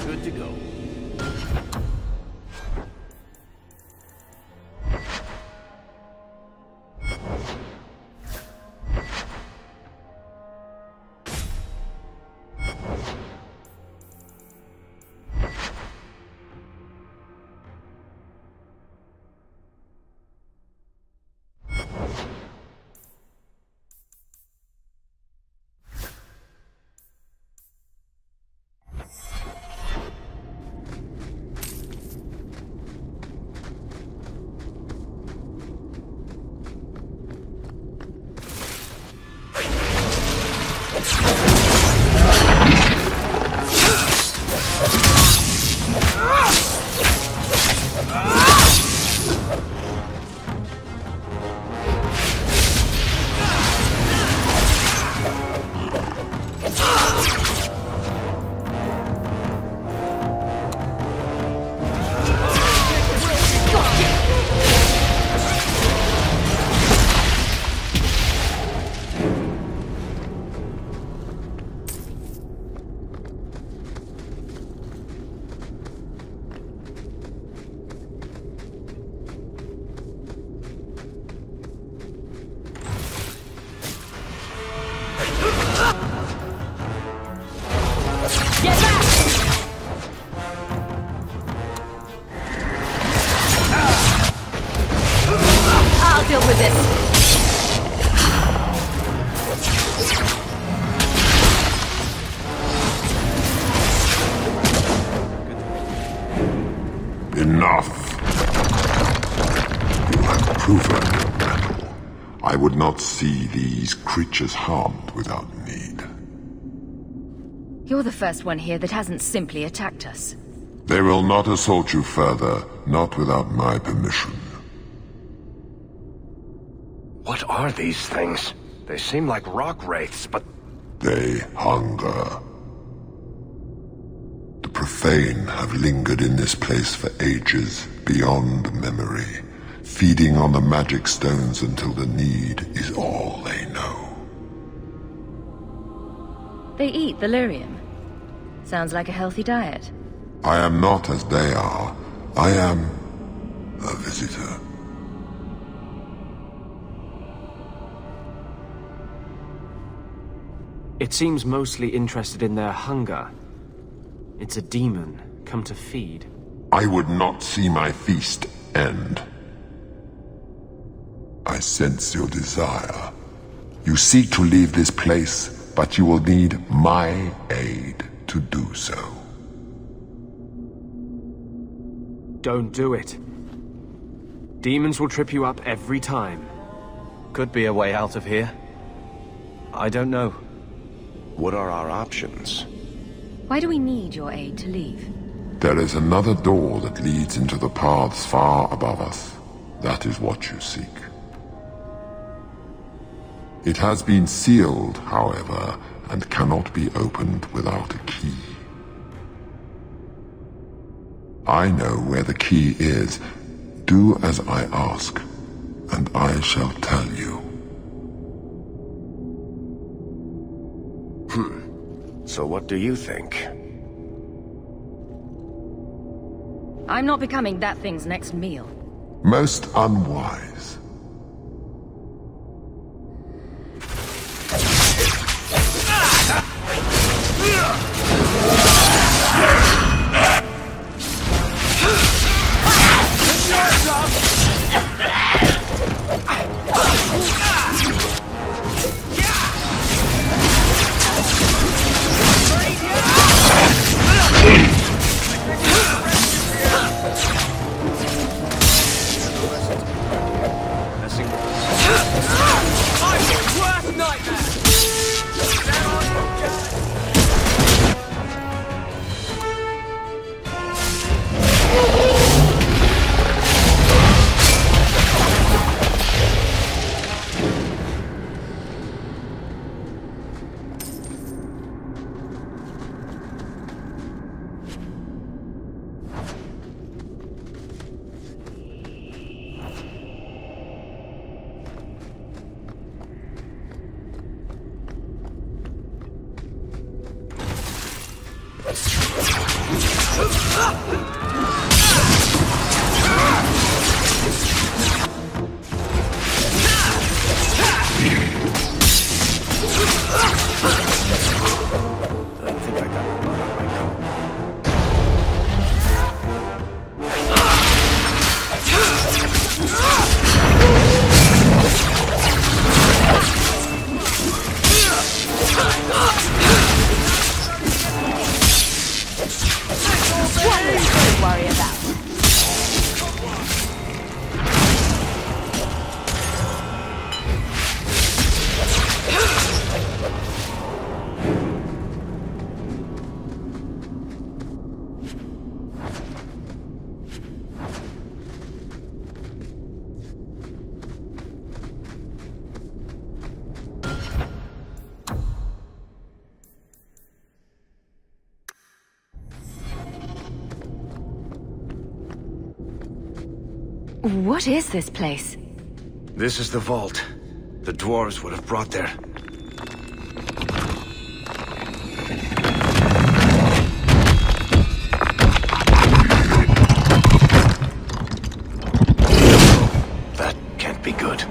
good to go. Enough. You have proven your mettle. I would not see these creatures harmed without need. You're the first one here that hasn't simply attacked us. They will not assault you further, not without my permission. What are these things? They seem like rock wraiths, but... They hunger. The profane have lingered in this place for ages, beyond memory, feeding on the magic stones until the need is all they know. They eat the lyrium. Sounds like a healthy diet. I am not as they are. I am a visitor. It seems mostly interested in their hunger. It's a demon, come to feed. I would not see my feast end. I sense your desire. You seek to leave this place, but you will need my aid to do so. Don't do it. Demons will trip you up every time. Could be a way out of here. I don't know. what are our options? Why do we need your aid to leave? There is another door that leads into the paths far above us. That is what you seek. It has been sealed, however, and cannot be opened without a key. I know where the key is. Do as I ask, and I shall tell you. So what do you think? I'm not becoming that thing's next meal. Most unwise. What is this place? This is the vault. The dwarves would have brought their... That can't be good.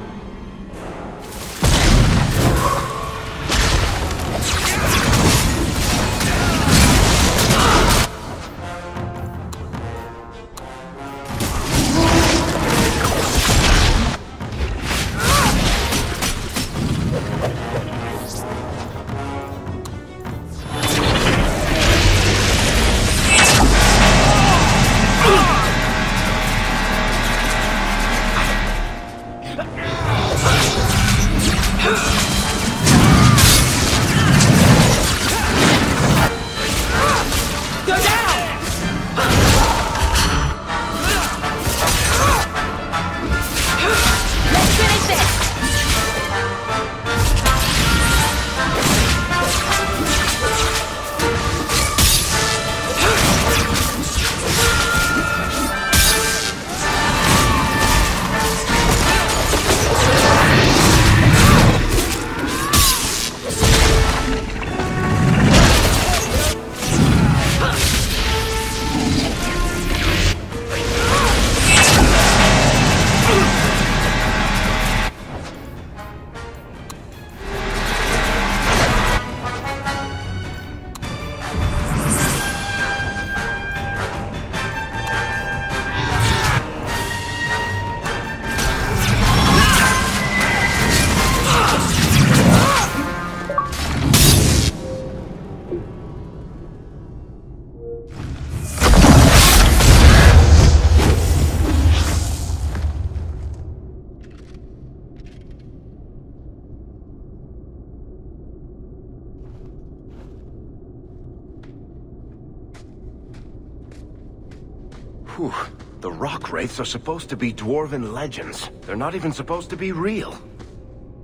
Whew. The rock wraiths are supposed to be dwarven legends. They're not even supposed to be real.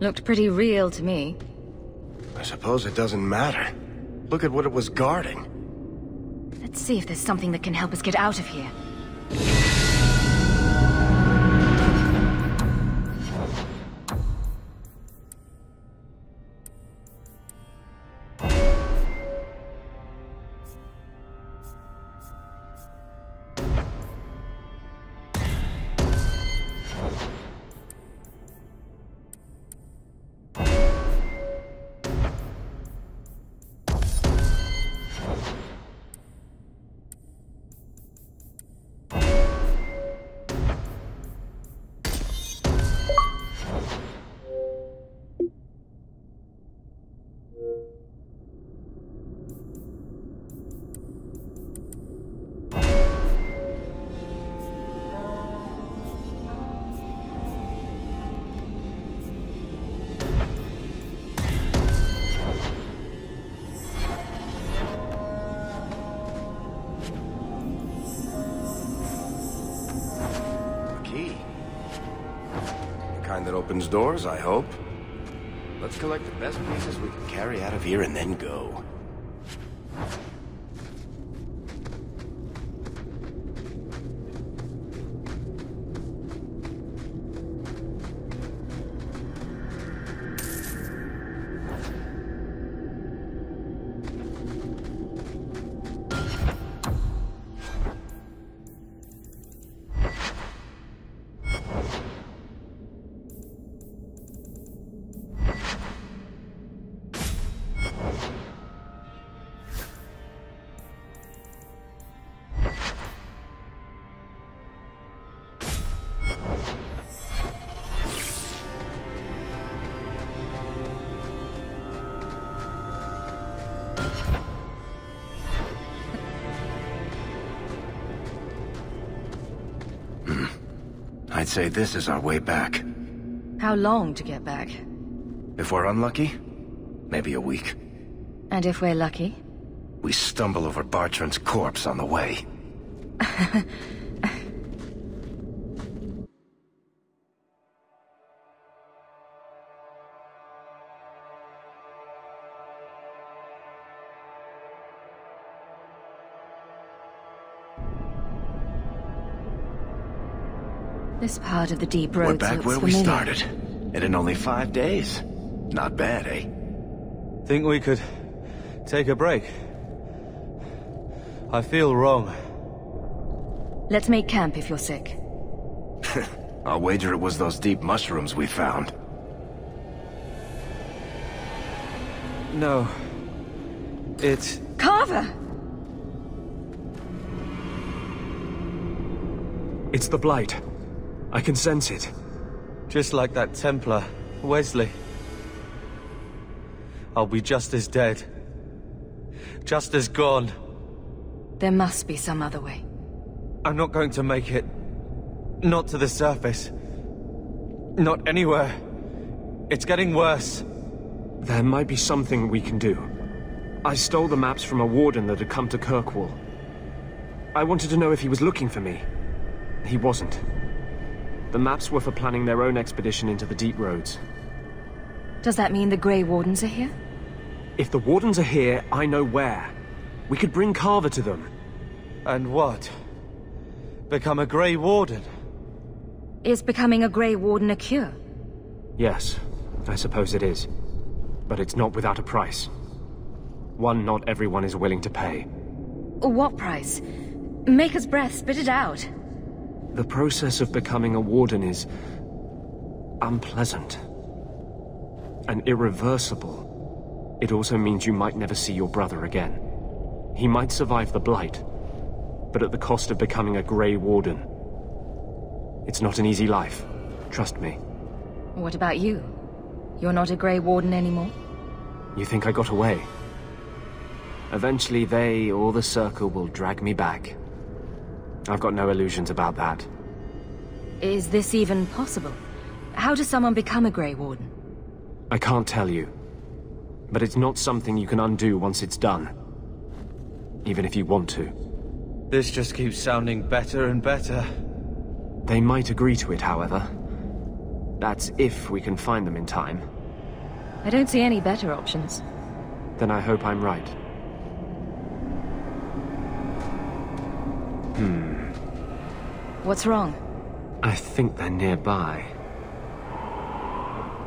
Looked pretty real to me. I suppose it doesn't matter. Look at what it was guarding. Let's see if there's something that can help us get out of here. That opens doors, I hope. Let's collect the best pieces we can carry out of here and then go. I'd say this is our way back. How long to get back? If we're unlucky, maybe a week. And if we're lucky? We stumble over Bartrand's corpse on the way. This part of the deep We're roads back looks where familiar. we started. And in only 5 days. Not bad, eh? Think we could take a break? I feel wrong. Let's make camp if you're sick. I'll wager it was those deep mushrooms we found. No. It's... Carver! It's the Blight. I can sense it. just like that Templar, Wesley. I'll be just as dead. Just as gone. There must be some other way. I'm not going to make it. Not to the surface. Not anywhere. It's getting worse. There might be something we can do. I stole the maps from a warden that had come to Kirkwall. I wanted to know if he was looking for me. He wasn't. The maps were for planning their own expedition into the deep roads. Does that mean the Grey Wardens are here? If the Wardens are here, I know where. We could bring Carver to them. And what? Become a Grey Warden? Is becoming a Grey Warden a cure? Yes, I suppose it is. But it's not without a price. One not everyone is willing to pay. What price? Maker's breath, spit it out. The process of becoming a warden is unpleasant and irreversible. It also means you might never see your brother again. He might survive the Blight, but at the cost of becoming a Grey Warden. It's not an easy life, trust me. What about you? You're not a Grey Warden anymore? You think I got away? Eventually they or the Circle will drag me back. I've got no illusions about that. Is this even possible? How does someone become a Grey Warden? I can't tell you. But it's not something you can undo once it's done. Even if you want to. This just keeps sounding better and better. They might agree to it, however. That's if we can find them in time. I don't see any better options. Then I hope I'm right. What's wrong? I think they're nearby.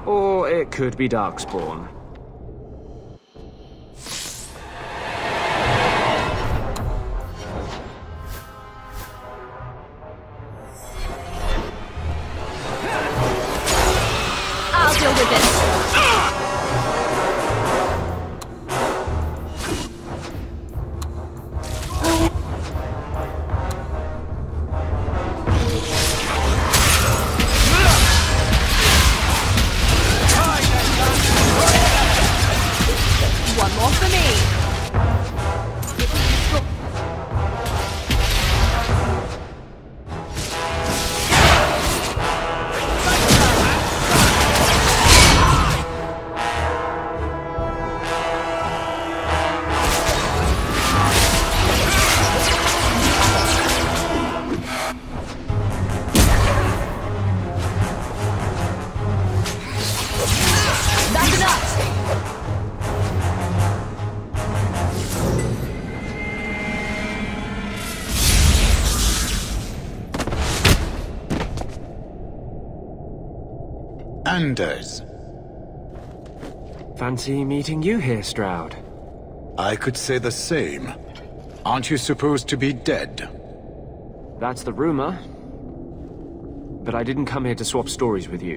Or it could be Darkspawn. I'll deal with this. One more for me. That's enough. Anders. Fancy meeting you here, Stroud. I could say the same. Aren't you supposed to be dead? That's the rumor. But I didn't come here to swap stories with you.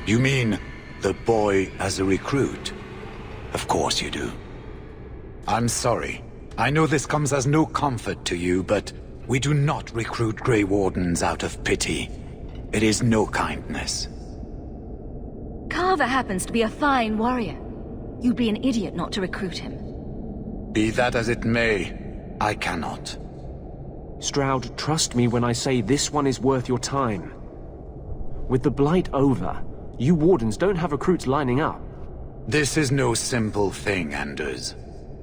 You mean the boy as a recruit? Of course you do. I'm sorry. I know this comes as no comfort to you, but we do not recruit Grey Wardens out of pity. It is no kindness. Carver happens to be a fine warrior. You'd be an idiot not to recruit him. Be that as it may, I cannot. Stroud, trust me when I say this one is worth your time. With the Blight over, you Wardens don't have recruits lining up. This is no simple thing, Anders.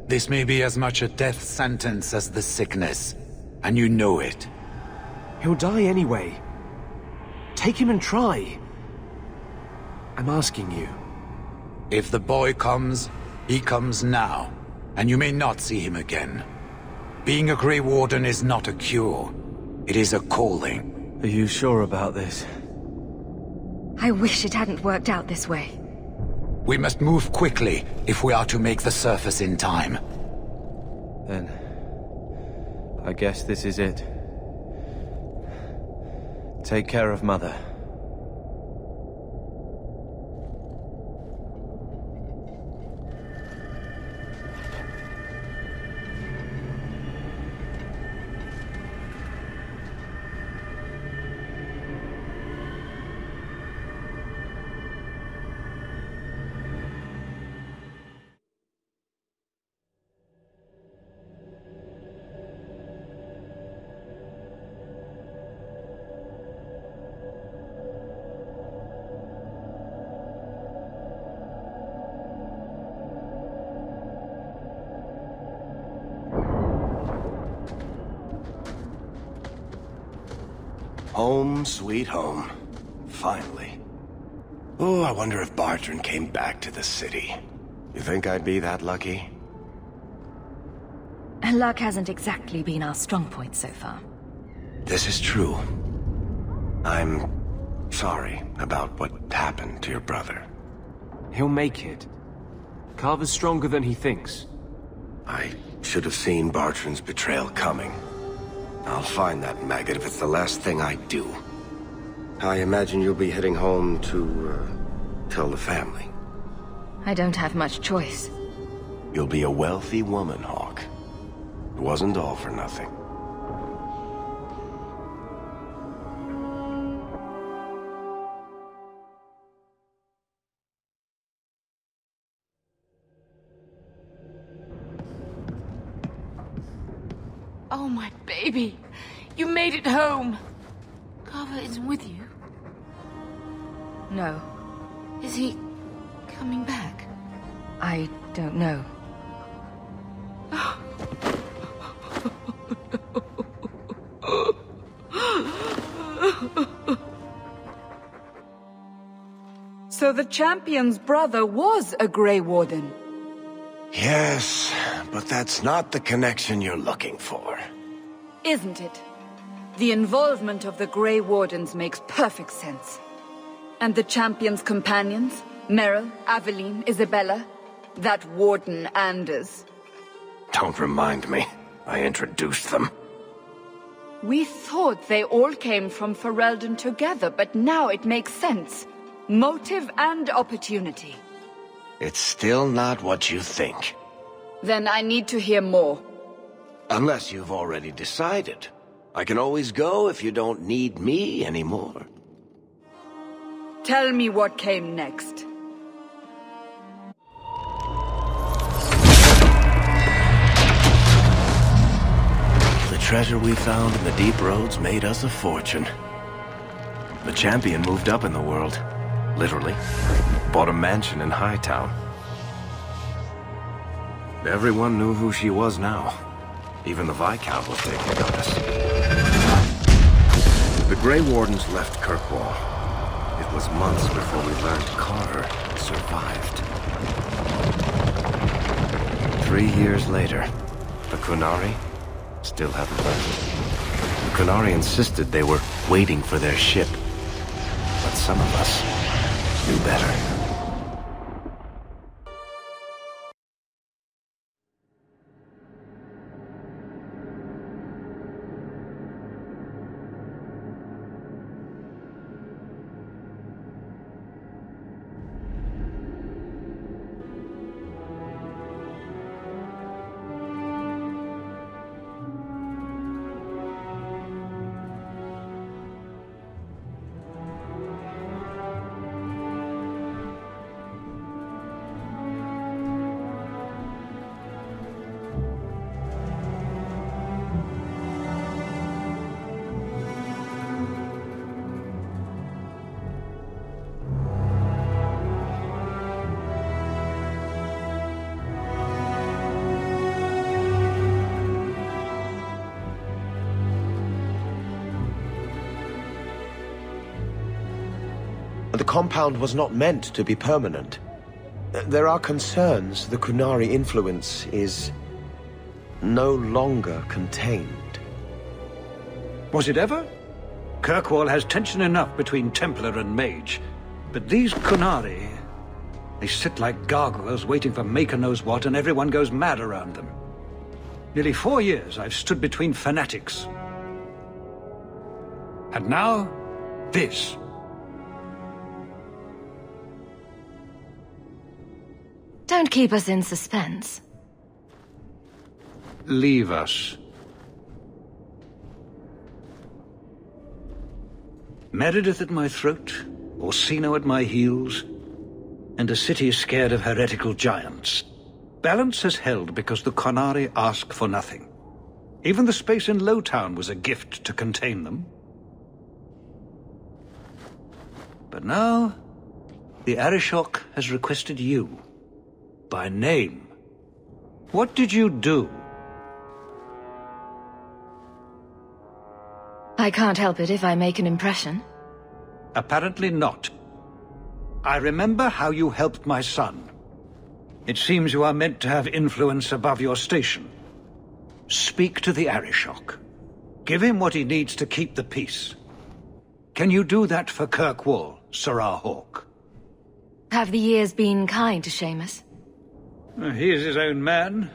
This may be as much a death sentence as the sickness, and you know it. He'll die anyway. Take him and try. I'm asking you. If the boy comes, he comes now, and you may not see him again. Being a Grey Warden is not a cure. It is a calling. Are you sure about this? I wish it hadn't worked out this way. We must move quickly if we are to make the surface in time. Then... I guess this is it. Take care of Mother. Home, sweet home. Finally. Oh, I wonder if Bartrand came back to the city. You think I'd be that lucky? Luck hasn't exactly been our strong point so far. This is true. I'm sorry about what happened to your brother. He'll make it. Carver's stronger than he thinks. I should have seen Bartrand's betrayal coming. I'll find that maggot if it's the last thing I do. I imagine you'll be heading home to, tell the family. I don't have much choice. You'll be a wealthy woman, Hawk. It wasn't all for nothing. Oh, my baby. You made it home. Carver isn't with you. No, Is he coming back? I don't know. So the champion's brother was a Grey Warden. Yes, but that's not the connection you're looking for. Isn't it? The involvement of the Grey Wardens makes perfect sense. And the champion's companions? Merrill, Aveline, Isabella? That Warden Anders? Don't remind me. I introduced them. We thought they all came from Ferelden together, but now it makes sense. Motive and opportunity. It's still not what you think. Then I need to hear more. Unless you've already decided. I can always go if you don't need me anymore. Tell me what came next. The treasure we found in the deep roads made us a fortune. The champion moved up in the world. Literally. Bought a mansion in Hightown. Everyone knew who she was now. Even the Viscount was taking notice. The Grey Wardens left Kirkwall. It was months before we learned Carver survived. 3 years later, the Qunari still haven't left. The Qunari insisted they were waiting for their ship. But some of us knew better. The compound was not meant to be permanent. There are concerns the Qunari influence is no longer contained. Was it ever? Kirkwall has tension enough between Templar and Mage. But these Qunari, they sit like gargoyles waiting for Maker-knows-what, and everyone goes mad around them. Nearly 4 years I've stood between fanatics. And now, this. Don't keep us in suspense. Leave us. Meredith at my throat, Orsino at my heels, and a city scared of heretical giants. Balance has held because the Qunari ask for nothing. Even the space in Lowtown was a gift to contain them. But now, the Arishok has requested you. By name. What did you do? I can't help it if I make an impression. Apparently not. I remember how you helped my son. It seems you are meant to have influence above your station. Speak to the Arishok. Give him what he needs to keep the peace. Can you do that for Kirkwall, Sirrah Hawke? Have the years been kind to Seamus? He is his own man.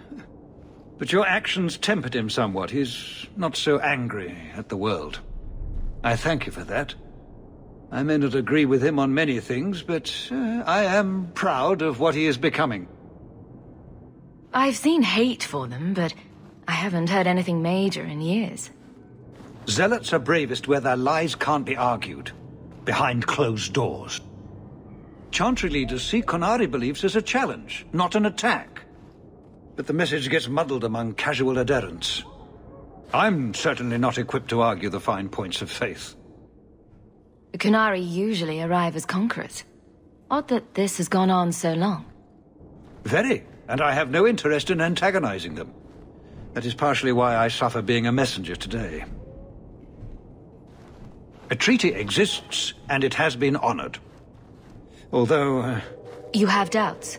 But your actions tempered him somewhat. He's not so angry at the world. I thank you for that. I may not agree with him on many things, but I am proud of what he is becoming. I've seen hate for them, but I haven't heard anything major in years. Zealots are bravest where their lies can't be argued, behind closed doors. Chantry leaders see Qunari beliefs as a challenge, not an attack. But the message gets muddled among casual adherents. I'm certainly not equipped to argue the fine points of faith. The Qunari usually arrive as conquerors. Odd that this has gone on so long. Very, and I have no interest in antagonizing them. That is partially why I suffer being a messenger today. A treaty exists, and it has been honored. Although... You have doubts?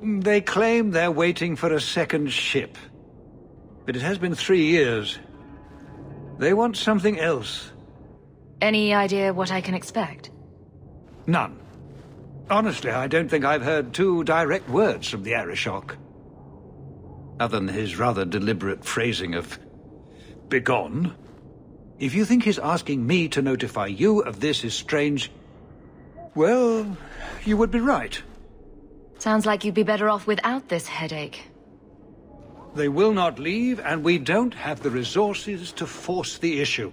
They claim they're waiting for a second ship. But it has been 3 years. They want something else. Any idea what I can expect? None. Honestly, I don't think I've heard 2 direct words from the Arishok. Other than his rather deliberate phrasing of... begone. If you think his asking me to notify you of this is strange... well, you would be right. Sounds like you'd be better off without this headache. They will not leave, and we don't have the resources to force the issue.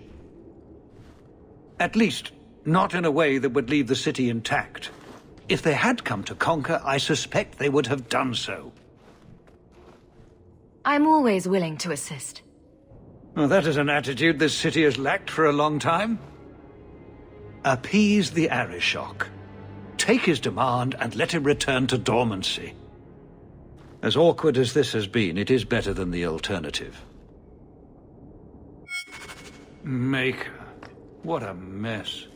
At least, not in a way that would leave the city intact. If they had come to conquer, I suspect they would have done so. I'm always willing to assist. Well, that is an attitude this city has lacked for a long time. Appease the Arishok. Take his demand and let him return to dormancy. As awkward as this has been, it is better than the alternative. Maker. What a mess.